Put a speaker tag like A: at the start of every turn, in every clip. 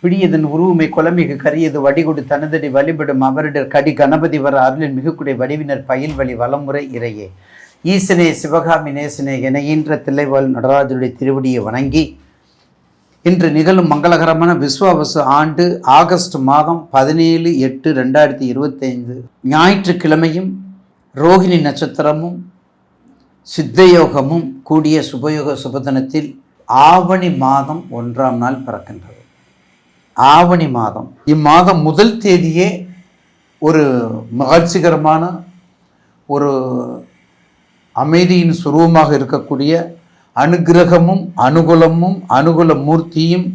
A: பிடியதன் உருவுமை குலமிகு கரியது வடிகொடு தனதடி வழிபடும் அவரிடர் கடி கணபதி வர அருளின் மிகுக்குடை வடிவினர் பயில் வழி வளமுறை இறையே ஈசனே சிவகாமி நேசனே என ஈன்ற தில்லைவாழ் நடராஜருடைய திருவடியை வணங்கி இன்று நிகழும் மங்களகரமான விஸ்வாவசு ஆண்டு ஆகஸ்ட் மாதம் 17/8/2025 ஞாயிற்றுக்கிழமையும் ரோகிணி நட்சத்திரமும் சித்தயோகமும் கூடிய சுபயோக சுபதினத்தில் ஆவணி மாதம் 1ஆம் நாள் பிறக்கின்றது. ஆவணி மாதம், இம்மாதம் முதல் தேதியே ஒரு மகிழ்ச்சிகரமான ஒரு அமைதியின் சுரூபமாக இருக்கக்கூடிய அனுகிரகமும் அனுகூலமும் அனுகூல மூர்த்தியும்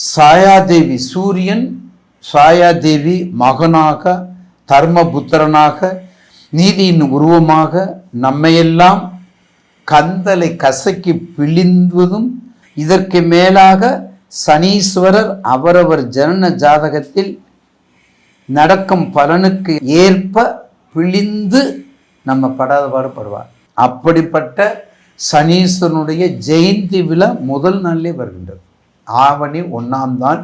A: சாயாதேவி சூரியன் சாயாதேவி மகனாக தர்மபுத்திரனாக நீதியின் உருவமாக நம்மையெல்லாம் கந்தலை கசக்கி பிழிந்துவதும் இதற்கு மேலாக சனீஸ்வரர் அவரவர் ஜனன ஜாதகத்தில் நடக்கும் பலனுக்கு ஏற்ப பிழிந்து நம்ம படாத பாடுபடுவார். அப்படிப்பட்ட சனீஸ்வரனுடைய ஜெயந்தி விழா முதல் நாளிலே வருகின்றது. ஆவணி 1ஆம் நாள்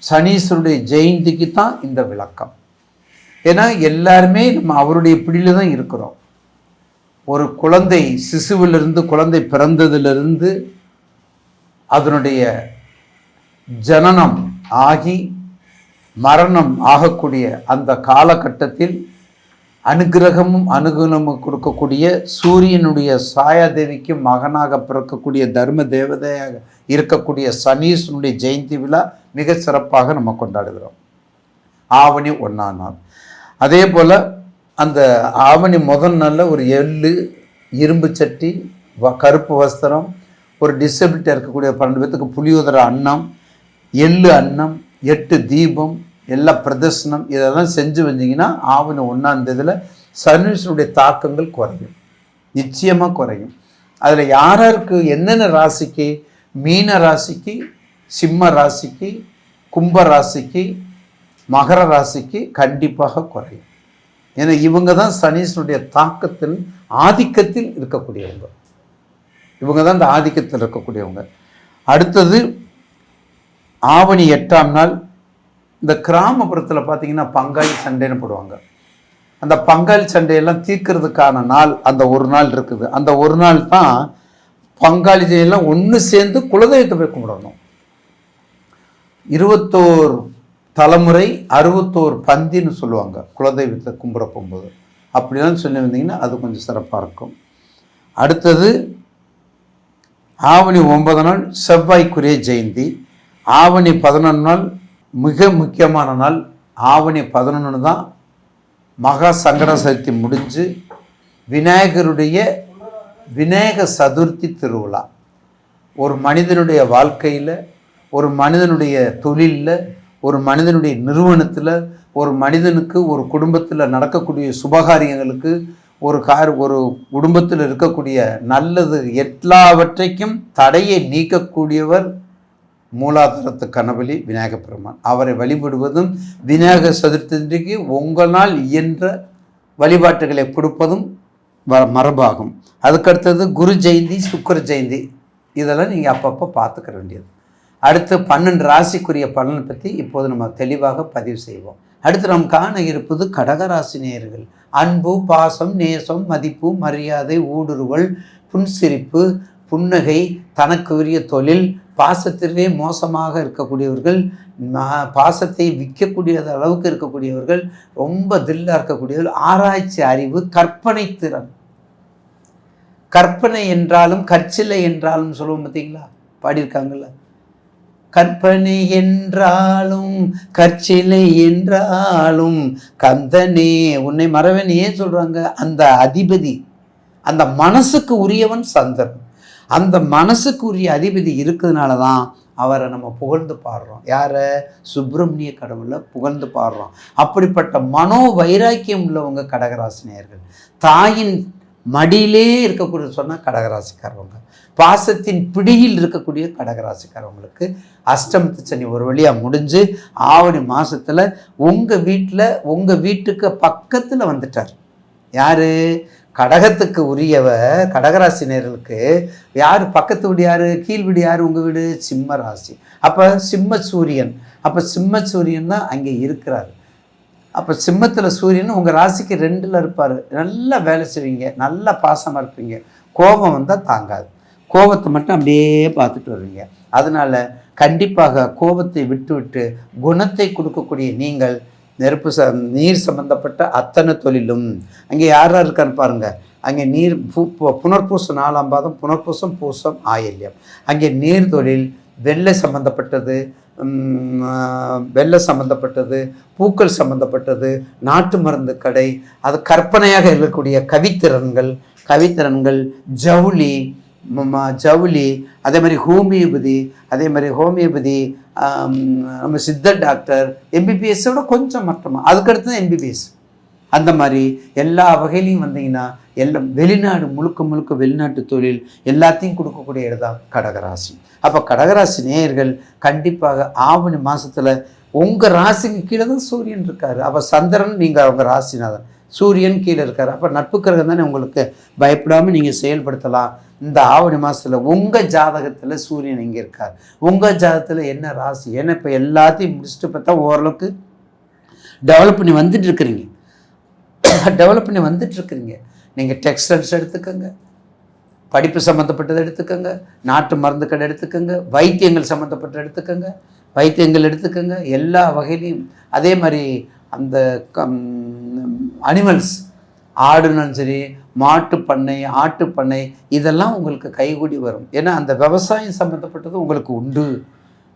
A: சனீஸ்வரனுடைய ஜெயந்திக்கு தான் இந்த விளக்கம். ஏன்னா எல்லாருமே நம்ம அவருடைய பிடியில தான் இருக்கிறோம். ஒரு குழந்தை சிசுவிலிருந்து குழந்தை பிறந்ததிலிருந்து அதனுடைய ஜனனம் ஆகி மரணம் ஆகக்கூடிய அந்த காலகட்டத்தில் அனுகிரகமும் அனுகூலமும் கொடுக்கக்கூடிய சூரியனுடைய சாயாதேவிக்கு மகனாக பிறக்கக்கூடிய தர்ம தேவதையாக இருக்கக்கூடிய சனீஸ்வரனுடைய ஜெயந்தி விழா மிக சிறப்பாக நம்ம கொண்டாடுகிறோம். ஆவணி 1ஆம் நாள். அதே போல் அந்த ஆவணி முதல் நாளில் ஒரு எள்ளு, இரும்பு சட்டி, கருப்பு வஸ்திரம், ஒரு டிசபிலிட்டி இருக்கக்கூடிய 12 பேத்துக்கு புளியோதரை அன்னம், எள்ளு அன்னம், 8 தீபம், எல்லா பிரதர்சனம் இதெல்லாம் செஞ்சு வந்தீங்கன்னா ஆவணி 1ஆம் தேதியில் சனீஸ்வரனுடைய தாக்கங்கள் குறையும், நிச்சயமாக குறையும். அதில் யாராருக்கு என்னென்ன ராசிக்கு, மீன ராசிக்கு, சிம்ம ராசிக்கு, கும்ப ராசிக்கு, மகர ராசிக்கு கண்டிப்பாக குறையும். ஏன்னா இவங்க தான் சனீஸ்வரனுடைய தாக்கத்தில் ஆதிக்கத்தில் இருக்கக்கூடியவங்க. இவங்க தான் இந்த ஆதிக்கத்தில் இருக்கக்கூடியவங்க. அடுத்தது ஆவணி 8ஆம் நாள் இந்த கிராமப்புறத்தில் பார்த்தீங்கன்னா பங்காளி சண்டைன்னு போடுவாங்க. அந்த பங்காளி சண்டையெல்லாம் தீர்க்கிறதுக்கான நாள் அந்த ஒரு நாள் இருக்குது. அந்த ஒரு நாள் தான் பங்காளி எல்லாம் ஒன்று சேர்ந்து குலதெய்வத்தை போய் கும்பிடணும். 21 தலைமுறை 61 பந்தின்னு சொல்லுவாங்க குலதெய்வத்தை கும்பிட போகும்போது. அப்படிலாம் சொல்லி வந்தீங்கன்னா அது கொஞ்சம் சிறப்பாக இருக்கும். அடுத்தது ஆவணி 9 நாள் செவ்வாய்க்குரிய ஜெயந்தி. ஆவணி 11 நாள் மிக முக்கியமான நாள். ஆவணி 11 தான் மகா சங்கட சதுர்த்தி முடிஞ்சு விநாயகருடைய விநாயக சதுர்த்தி திருவிழா. ஒரு மனிதனுடைய வாழ்க்கையில், ஒரு மனிதனுடைய தொழிலில், ஒரு மனிதனுடைய நிறுவனத்தில், ஒரு மனிதனுக்கு ஒரு குடும்பத்தில் நடக்கக்கூடிய சுபகாரியங்களுக்கு, ஒரு குடும்பத்தில் இருக்கக்கூடிய நல்லது எல்லாவற்றைக்கும் தடையை நீக்கக்கூடியவர் மூலாதாரத்து கணபதி விநாயக பெருமான். அவரை வழிபடுவதும் விநாயக சதுர்த்திக்கு உங்களால் இயன்ற வழிபாட்டுகளை கொடுப்பதும் மரபாகும். அதுக்கடுத்தது குரு ஜெயந்தி, சுக்கர ஜெயந்தி, இதெல்லாம் நீங்கள் அப்பப்போ பார்த்துக்க வேண்டியது. அடுத்து 12 ராசிக்குரிய பலனை பற்றி இப்போது நம்ம தெளிவாக பதிவு செய்வோம். அடுத்து நாம் காண இருப்பது கடகராசி நேயர்கள். அன்பு, பாசம், நேசம், மதிப்பு, மரியாதை, ஊடுருவல், புன்சிரிப்பு, புன்னகை, தனக்கு உரிய தொழில், பாசத்திற்கே மோசமாக இருக்கக்கூடியவர்கள், பாசத்தை விற்கக்கூடிய அளவுக்கு இருக்கக்கூடியவர்கள், ரொம்ப தில்லாக இருக்கக்கூடியவர்கள், ஆராய்ச்சி அறிவு, கற்பனை திறன். கற்பனை என்றாலும் கற்சிலை என்றாலும் சொல்லுவோம் பார்த்தீங்களா, பாடியிருக்காங்கல்ல. கற்பனை என்றாலும் கற்சிலை என்றாலும் கந்தனே உன்னை மறவேன் ஏன் சொல்றாங்க? அந்த அதிபதி, அந்த மனசுக்கு உரியவன் சந்திரன். அந்த மனசுக்கு உரிய அதிபதி இருக்கிறதுனால தான் அவரை நம்ம புகழ்ந்து பாடுறோம். யாரை? சுப்பிரமணிய கடவுளை புகழ்ந்து பாடுறோம். அப்படிப்பட்ட மனோ வைராக்கியம் உள்ளவங்க கடகராசினியர்கள். தாயின் மடியிலே இருக்கக்கூடிய சொன்னால் கடகராசிக்காரவங்க, பாசத்தின் பிடியில் இருக்கக்கூடிய கடகராசிக்காரவங்களுக்கு அஷ்டமத்து சனி ஒரு வழியாக முடிஞ்சு ஆவணி மாதத்தில் உங்கள் வீட்டில் உங்கள் வீட்டுக்கு பக்கத்தில் வந்துட்டார். யார்? கடகத்துக்கு உரியவ கடகராசினியர்களுக்கு யார் பக்கத்து வீடு, யார் கீழ் வீடு, யார் உங்கள் வீடு, சிம்ம ராசி. அப்போ சிம்ம சூரியன், அப்போ சிம்ம சூரியன் தான் அங்கே இருக்கிறார். அப்போ சிம்மத்தில் சூரியன் உங்கள் ராசிக்கு 2ல் இருப்பார். நல்லா வேலை செய்வீங்க, நல்லா பாசமாக இருப்பீங்க, கோபம் வந்தால் தாங்காது, கோபத்தை மட்டும் அப்படியே பார்த்துட்டு வருவீங்க. அதனால் கண்டிப்பாக கோபத்தை விட்டு குணத்தை கொடுக்கக்கூடிய நீங்கள் நீர் சம்பந்தப்பட்ட அத்தனை தொழிலும் அங்கே யாராக இருக்கான்னு பாருங்கள். அங்கே நீர் புனர்பூசம் 4ஆம் பாதம், புனர்பூசம், பூசம், ஆயில்யம். அங்கே நீர் தொழில், வெள்ளை சம்பந்தப்பட்டது, பூக்கள் சம்பந்தப்பட்டது, நாட்டு மருந்து கடை, அது கற்பனையாக இருக்கக்கூடிய கவித்திறன்கள், ஜவுளி, அதே மாதிரி ஹோமியோபதி, நம்ம சித்த டாக்டர், எம்பிபிஎஸோட கொஞ்சம் மட்டமாக, அதுக்கடுத்து தான் எம்பிபிஎஸ். அந்த மாதிரி எல்லா வகையிலையும் வந்தீங்கன்னா எல்லாம் வெளிநாடு முழுக்க வெளிநாட்டு தொழில் எல்லாத்தையும் கொடுக்கக்கூடிய இடம் தான் கடகராசி. அப்போ கடகராசி நேயர்கள் கண்டிப்பாக ஆவணி மாதத்தில் உங்கள் ராசிக்கு கீழே தான் சூரியன் இருக்கார். அப்போ சந்திரன் நீங்கள் அவங்க ராசிநாதன், சூரியன் கீழே இருக்கார். அப்போ நட்பு கிரகம் தானே, உங்களுக்கு பயப்படாமல் நீங்கள் செயல்படுத்தலாம். இந்த ஆவணி மாதத்தில் உங்கள் ஜாதகத்தில் சூரியன் இங்கே இருக்கார். உங்கள் ஜாதகத்தில் என்ன ராசி, ஏன்னா இப்போ எல்லாத்தையும் முடிச்சுட்டு பார்த்தா ஓரளவுக்கு டெவலப் பண்ணி வந்துட்டு இருக்கிறீங்க. நீங்கள் டெக்ஸ்டைல்ஸ் எடுத்துக்கோங்க, படிப்பு சம்மந்தப்பட்டதை எடுத்துக்கோங்க, நாட்டு மருந்து கடை எடுத்துக்கோங்க, வைத்தியங்கள் எடுத்துக்கோங்க, எல்லா வகையிலையும். அதே மாதிரி அந்த அனிமல்ஸ், ஆடுனாலும் சரி, மாட்டு பண்ணை, ஆட்டு பண்ணை, இதெல்லாம் உங்களுக்கு கைகூடி வரும். ஏன்னா அந்த விவசாயம் சம்மந்தப்பட்டது உங்களுக்கு உண்டு,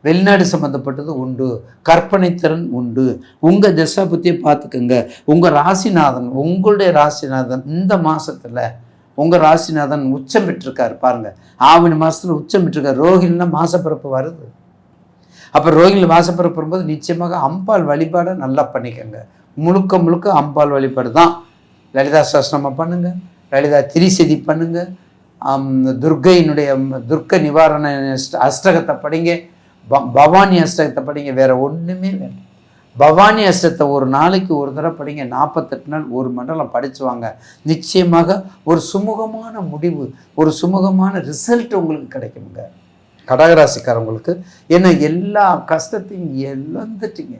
A: வெளிநாடு சம்மந்தப்பட்டது உண்டு, கற்பனை திறன் உண்டு. உங்கள் தசா புத்தியை பார்த்துக்குங்க. உங்களுடைய ராசிநாதன் இந்த மாதத்தில் உங்கள் ராசிநாதன் உச்சம் பெற்றிருக்காரு பாருங்கள். ஆவணி மாதத்தில் உச்சம் பெற்றிருக்காரு. ரோகிணினா மாசப்பிறப்பு வருது. அப்போ ரோகிணியில் மாசப்பிறப்பு வரும்போது நிச்சயமாக அம்பாள் வழிபாடை நல்லா பண்ணிக்கோங்க. முழுக்க அம்பாள் வழிபாடு தான். லலிதா சஹஸ்ரநாமம் பண்ணுங்கள், லலிதா திரிசதி பண்ணுங்கள், துர்க்க நிவாரண அஷ்டகத்தை படிங்க, பவானி அஷ்டகத்தை படிங்க. வேறு ஒன்றுமே வேண்டாம். பவானி அஷ்டத்தை ஒரு நாளைக்கு ஒரு தடவை படிங்க. 48 நாள் ஒரு மண்டலம் படிச்சுவாங்க. நிச்சயமாக ஒரு சுமூகமான முடிவு, ஒரு சுமூகமான ரிசல்ட் உங்களுக்கு கிடைக்குங்க கடகராசிக்காரங்களுக்கு. ஏன்னா எல்லா கஷ்டத்தையும் இழந்துட்டீங்க,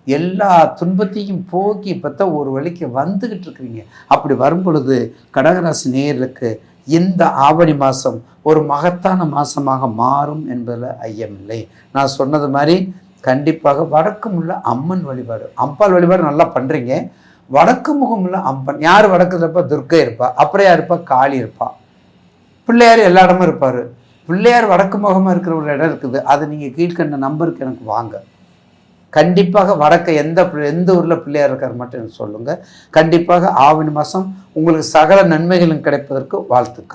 A: எல்லா துன்பத்தையும் போக்கி பார்த்தா ஒரு வழிக்கு வந்துக்கிட்டு இருக்கிறீங்க. அப்படி வரும் பொழுது கடகராசி நேயர்களுக்கு இந்த ஆவணி மாதம் ஒரு மகத்தான மாதமாக மாறும் என்பதில் ஐயமில்லை. நான் சொன்னது மாதிரி கண்டிப்பாக வடக்கு முள்ள அம்மன் வழிபாடு, அம்பாள் வழிபாடு நல்லா பண்ணுறீங்க. வடக்கு முகமுள்ள அம்மன் யார் வடக்கு இருப்பா? துர்க்கை இருப்பா. அப்புறம் யார் இருப்பா? காளி இருப்பா. பிள்ளையார் எல்லா இடமும் இருப்பார். பிள்ளையார் வடக்கு முகமாக இருக்கிற ஒரு இடம் இருக்குது. அது நீங்கள் கீழ்கண்ட நம்பருக்கு எனக்கு வாங்க. கண்டிப்பாக வடக்க எந்த ஊரில் பிள்ளையார் இருக்கார் மட்டும் எனக்கு சொல்லுங்கள். கண்டிப்பாக ஆவணி மாதம் உங்களுக்கு சகல நன்மைகளும் கிடைப்பதற்கு வாழ்த்துக்கள்.